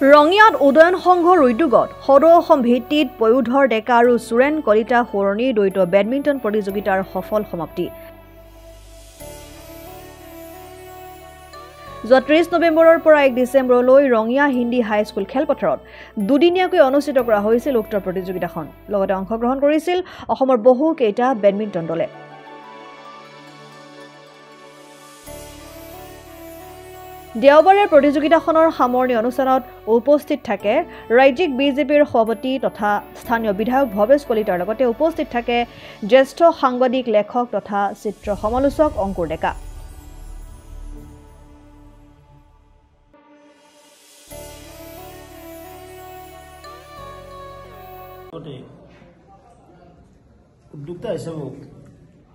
ৰঙিয়াত উদয়ন সংঘৰ উদ্যোগত সদৌ অসম ভিত্তিত পয়োধৰ ডেকা আৰু সুৰেন কলিতা সোঁৱৰণীৰ দ্বৈত বেডমিণ্টন প্ৰতিযোগিতাৰ সফল সমাপ্তি। যোৱা 30 নৱেম্বৰৰ পৰা 1 ডিচেম্বৰলৈ ৰঙিয়া হিন্দী হাইস্কুল খেলপথাৰত দুদিনীয়াকৈ অনুষ্ঠিত কৰা হৈছিল উক্ত প্ৰতিযোগিতাখন। লগতে অংশগ্ৰহণ কৰিছিল অসমৰ বহু কেইটা বেডমিণ্টন দলে। দেওবাৰে প্ৰতিযোগিতাখনৰ সামৰণি অনুষ্ঠানত উপস্থিত থাকে ৰাজ্যিক বিজেপিৰ সভাপতি তথা স্থানীয় বিধায়ক ভৱেশ কলিতাৰ লগতে উপস্থিত থাকে জ্যেষ্ঠ সাংবাদিক লেখক তথা চিত্ৰ সমালোচক অংকুৰ ডেকা। উদ্যোক্তা হিচাপে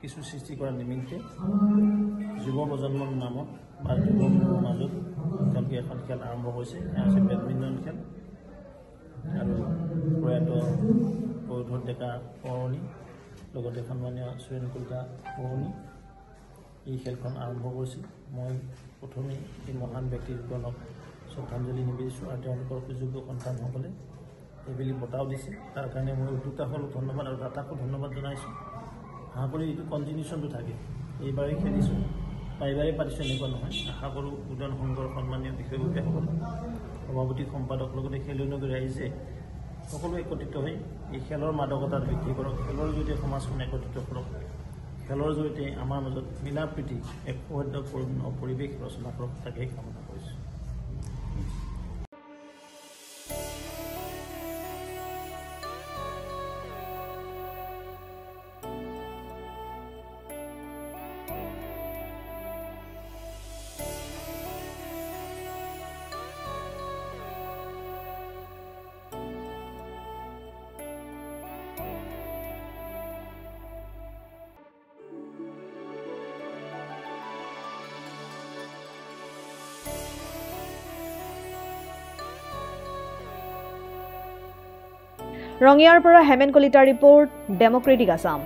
কিছু সৃষ্টি কৰাৰ নিমিত্তে যুৱ প্ৰজন্মৰ নামত বা যুৱকৰ মাজত তেওঁলোকে এখন খেল আৰম্ভ কৰিছে, হৈছে বেডমিণ্টন খেল। আৰু প্ৰয়াত পয়োধৰ ডেকা সোঁৱৰণী লগতে সন্মানীয় সুৰেন কলিতা সোঁৱৰণী এই খেলখন আৰম্ভ কৰিছিল। মই প্ৰথমেই এই মহান ব্যক্তিজনক শ্ৰদ্ধাঞ্জলি নিবেদিছোঁ আৰু তেওঁলোকৰ সুযোগ্য সন্তানসকলে এইবেলি বঁটাও দিছে। তাৰ কাৰণে মই উদ্যোক্তাসকলক ধন্যবাদ আৰু দাতাকো ধন্যবাদ জনাইছোঁ। আশা কৰি এইটো কণ্টিনিউশ্যনটো থাকে। এইবাৰেই খেলিছোঁ বা এইবাৰেই পাতিছোঁ এনেকুৱা নহয়। আশা কৰোঁ উদয়ন সংঘৰ সন্মানীয় বিষয়ববীয়াসকল, সভাপতি সম্পাদক লগতে খেলুৱৈ ৰাইজে সকলো একত্ৰিত হৈ এই খেলৰ মাদকতাত বৃদ্ধি কৰক, খেলৰ জৰিয়তে সমাজখন একত্ৰিত কৰক, খেলৰ জৰিয়তে আমাৰ মাজত মিলা প্ৰীতি এক সৌহাৰ্দ্যপূৰ্ণ পৰিৱেশ ৰচনা কৰক, তাকেই কামনা কৰিছোঁ। ৰঙিয়াৰ পৰা হেমেন কলিতাৰ ৰিপৰ্ট, ডেমক্ৰেটিক আছাম।